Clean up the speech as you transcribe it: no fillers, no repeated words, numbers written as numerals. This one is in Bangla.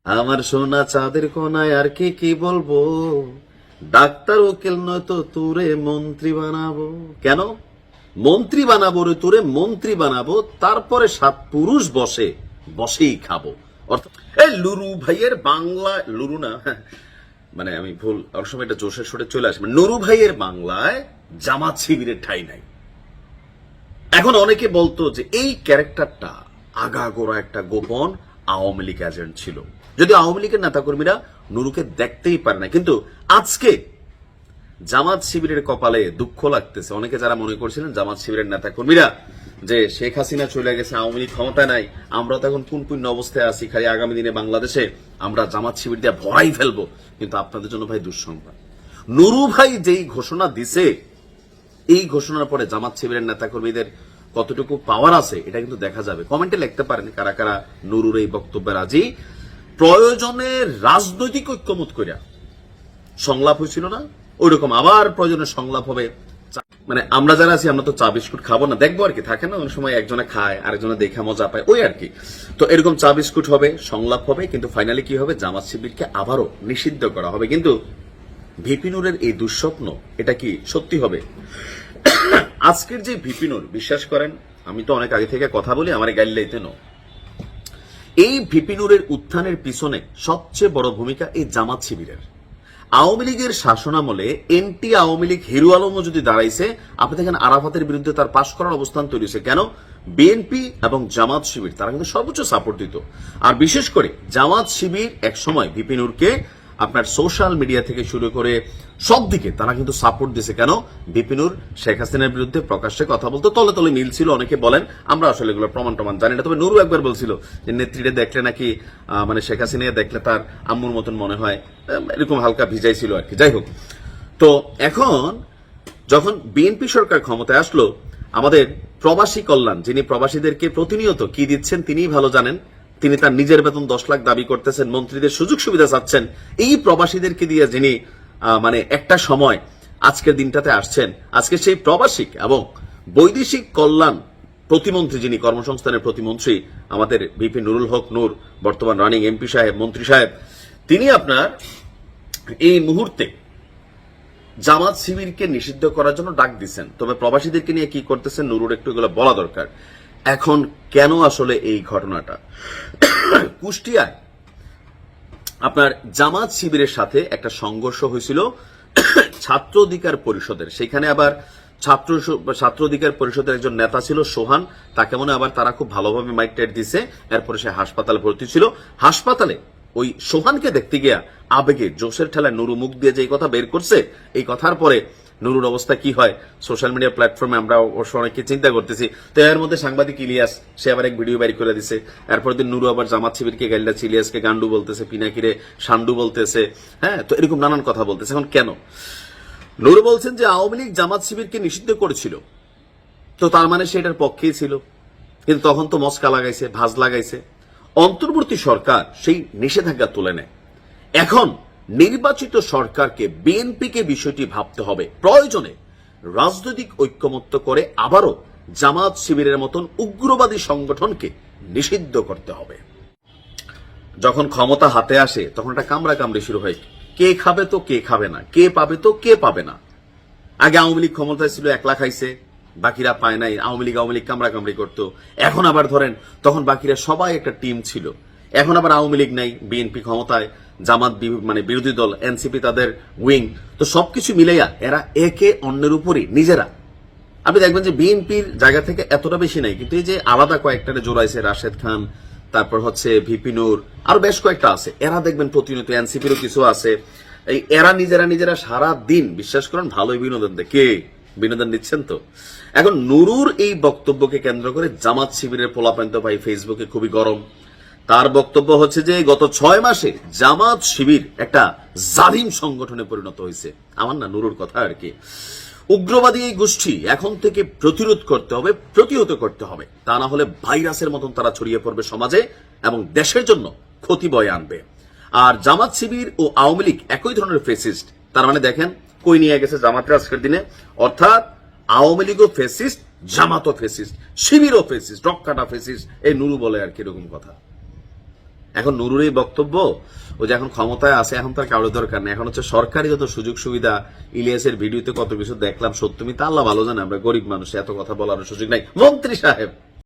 আমার সোনা চাঁদের কোনায় আর কি কি বলবো, ডাক্তার উকিল নয় তো তোরে মন্ত্রী বানাবো। কেন মন্ত্রী বানাবো রে, তোরে মন্ত্রী বানাবো, তারপরে 7 পুরুষ বসেই খাবো। অর্থাৎ এই লুরু ভাইয়ের বাংলা, লুরু না মানে আমি ভুল, অনেক সময় এটা জোশের সুরে চলে আসে। নুরু ভাইয়ের বাংলায় জামাত শিবিরের ঠাঁই নাই। এখন অনেকে বলতো যে এই ক্যারেক্টারটা আগাগোড়া একটা গোপন আওয়ামী লীগ এজেন্ট ছিল, যদি আওয়ামী লীগের নেতাকর্মীরা নুরুকে দেখতেই পারে না। কিন্তু আজকে জামাত শিবিরের কপালে দুঃখ লাগতেছে। অনেকে যারা মনে করছিলেন জামাত শিবিরের নেতাকর্মীরা যে শেখ হাসিনা চলে গেছে, আওয়ামী লীগ ক্ষমতায় নাই, আমরা তো এখন কোন অবস্থায় আছি, খালি আগামী দিনে বাংলাদেশে আমরা জামাত শিবির দিয়ে ভরাই ফেলবো। কিন্তু আপনাদের জন্য ভাই দুঃসংবাদ, নুরু ভাই যেই ঘোষণা দিছে, এই ঘোষণার পরে জামাত শিবিরের নেতাকর্মীদের কতটুকু পাওয়ার আছে এটা কিন্তু দেখা যাবে। কমেন্টে লিখতে পারেন কারা কারা নুরুর এই বক্তব্যে রাজি। প্রয়োজনে রাজনৈতিক ঐক্যমত করিয়া সংলাপ হয়েছিল না, ওইরকম আবার প্রয়োজনে সংলাপ হবে। মানে আমরা যারা আছি আমরা তো চা বিস্কুট খাবো না, দেখবো আর কি, থাকে না অনেক সময় একজনে খায় আরেকজনে দেখে মজা পায়, ওই আর কি। তো এরকম চা বিস্কুট হবে, সংলাপ হবে, কিন্তু ফাইনালি কি হবে, জামাত শিবিরকে আবারও নিষিদ্ধ করা হবে। কিন্তু ভিপি নুরের এই দুঃস্বপ্ন এটা কি সত্যি হবে? আজকের যে ভিপি নুর, বিশ্বাস করেন আমি তো অনেক আগে থেকে কথা বলি, আমার গাইল্লাইতে নো, এই ভিপি নুরের উত্থানের পিছনে সবচেয়ে বড় ভূমিকা এই জামাত শিবিরের। আওয়ামী লীগের শাসনামলে এনটি আওয়ামী লীগ হিরো আলমও যদি দাঁড়াইছে, আপনি দেখেন আরাফাতের বিরুদ্ধে তার পাশ করার অবস্থান তৈরি হয়েছে। কেন? বিএনপি এবং জামাত শিবির তারা কিন্তু সর্বোচ্চ সাপোর্ট দিত। আর বিশেষ করে জামাত শিবির এক সময় ভিপি নুরকে আপনার সোশ্যাল মিডিয়া থেকে শুরু করে সব দিকে তারা কিন্তু সাপোর্ট দিছে। কেন? ভিপি নুর শেখ হাসিনার বিরুদ্ধে প্রকাশ্যে কথা বলতো, তলে তলে মিল ছিল। অনেকে বলেন, আমরা আসলে এগুলো প্রমাণ জানি না, তবে নুরু একবার বলছিল যে নেত্রীরা দেখলে নাকি মানে শেখ হাসিনা দেখলে তার আম্মুর মতন মনে হয়, এরকম হালকা ভিজাইছিল আর কি। যাই হোক, তো এখন যখন বিএনপি সরকার ক্ষমতায় আসলো, আমাদের প্রবাসী কল্যাণ, যিনি প্রবাসীদেরকে প্রতিনিয়ত কি দিচ্ছেন তিনিই ভালো জানেন, তিনি তার নিজের বেতন 10 লাখ দাবি করতেছেন, মন্ত্রীদের সুযোগ সুবিধা চাচ্ছেন, এই প্রবাসীদেরকে দিয়ে যিনি মানে একটা সময় আজকের দিনটাতে আসছেন, আজকে সেই প্রবাসী এবং বৈদেশিক কল্যাণ প্রতিমন্ত্রী, যিনি কর্মসংস্থানের প্রতিমন্ত্রী আমাদের ভিপি নুরুল হক নূর, বর্তমান রানিং এমপি সাহেব, মন্ত্রী সাহেব, তিনি আপনার এই মুহূর্তে জামাত শিবিরকে নিষিদ্ধ করার জন্য ডাক দিচ্ছেন। তবে প্রবাসীদেরকে নিয়ে কি করতেছেন নুরুর একটু এগুলো বলা দরকার। এখন কেন আসলে এই ঘটনাটা? কুষ্টিয়ায় আপনার জামাত শিবিরের সাথে একটা সংঘর্ষ হয়েছিল ছাত্র অধিকার পরিষদের। সেখানে আবার ছাত্র অধিকার পরিষদের একজন নেতা ছিল সোহান, তাকে মনে আবার তারা খুব ভালোভাবে মাইক টাইট দিছে। এরপরে সে হাসপাতালে ভর্তি ছিল। হাসপাতালে ওই সোহানকে দেখতে গিয়া আবেগে জোশের ঠেলায় নুরু মুখ দিয়ে যে কথা বের করছে, এই কথার পরে নুরুর অবস্থা কি হয় সোশ্যাল মিডিয়া প্ল্যাটফর্মে আমরা অবশ্য অনেকে চিন্তা করতেছি। তো এর মধ্যে সাংবাদিক ইলিয়াস সে আবার এক ভিডিও বের করে দিছে। এরপর দিন নুরু আবার জামাত শিবিরকে গাইল্লাছে, ইলিয়াসকে গান্ডু বলতেছে, পিনাকিরে সান্ডু বলতেছে, হ্যাঁ, তো এরকম নানান কথা বলতেছে। এখন কেন? নুরু বলছেন যে আওয়ামী লীগ জামাত শিবিরকে নিষিদ্ধ করেছিল, তো তার মানে সেটার পক্ষেই ছিল। কিন্তু তখন তো মস্কা লাগাইছে, ভাজ লাগাইছে। অন্তর্বর্তী সরকার সেই নিষেধাজ্ঞা তুলে নেয়। এখন নির্বাচিত সরকারকে, বিএনপিকে বিষয়টি ভাবতে হবে, প্রয়োজনে রাজনৈতিক ঐক্যমত্য করে আবারও জামাত শিবিরের মতন উগ্রবাদী সংগঠনকে নিষিদ্ধ করতে হবে। যখন ক্ষমতা হাতে আসে তখন একটা কামড়াকামড়ি শুরু হয়, কে খাবে তো কে খাবে না, কে পাবে তো কে পাবে না। আগে আওয়ামী লীগ ক্ষমতায় ছিল, একলা খাইছে, বাকিরা পায় নাই, আওয়ামী লীগ কামড়াকামড়ি করতো। এখন আবার ধরেন তখন বাকিরা সবাই একটা টিম ছিল। এখন আবার আওয়ামী লীগ নাই, বিএনপি ক্ষমতায়, জামাত মানে বিরোধী দল, এনসিপি তাদের উইং, তো সবকিছু মিলাইয়া এরা একে অন্যের উপরই নিজেরা। আপনি দেখবেন যে বিএনপির জায়গা থেকে এতটা বেশি নাই, কিন্তু এই যে আলাদা কয়েকটারে জোড়াইছে, রাশেদ খান, তারপর হচ্ছে ভিপি নূর, আরো বেশ কয়েকটা আছে, এরা দেখবেন প্রতিনিয়ত, এনসিপিরও কিছু আছে, এই এরা নিজেরা সারা দিন বিশ্বাস করেন ভালোই বিনোদন দেয়। কে বিনোদন নিচ্ছেন? তো এখন নুরুর এই বক্তব্যকে কেন্দ্র করে জামাত শিবিরের পোলাপান্ত ভাই ফেসবুকে খুবই গরম। তার বক্তব্য হচ্ছে যে গত 6 মাসে জামাত শিবির একটা জালিম সংগঠনে পরিণত হয়েছে। আমার না, নুরুর কথা আর কি। উগ্রবাদী এই গোষ্ঠী এখন থেকে প্রতিরোধ করতে হবে, প্রতিহত করতে হবে, তা না হলে ভাইরাসের মতন তারা ছড়িয়ে পড়বে সমাজে এবং দেশের জন্য ক্ষতি বয়ে আনবে। আর জামাত শিবির ও আওয়ামী লীগ একই ধরনের ফেসিস্ট। তার মানে দেখেন কই নিয়ে গেছে জামাতের আজকের দিনে, অর্থাৎ আওয়ামী লীগও ফেসিস্ট, জামাতও ফেসিস্ট, শিবিরও ফেসিস্ট, রক্কাটা ফেসিস্ট, এই নুরু বলে আর কি এরকম কথা। এখন নুরুর এই বক্তব্য, ও যে এখন ক্ষমতায় আছে, এখন তার কারোর দরকার নেই। এখন হচ্ছে সরকারি যত সুযোগ সুবিধা, ইলিয়াসের ভিডিওতে কত কিছু দেখলাম, সত্যি মিথ্যা আল্লাহ ভালো জানে, আমরা গরিব মানুষ, এত কথা বলার সুযোগ নাই। মন্ত্রী সাহেব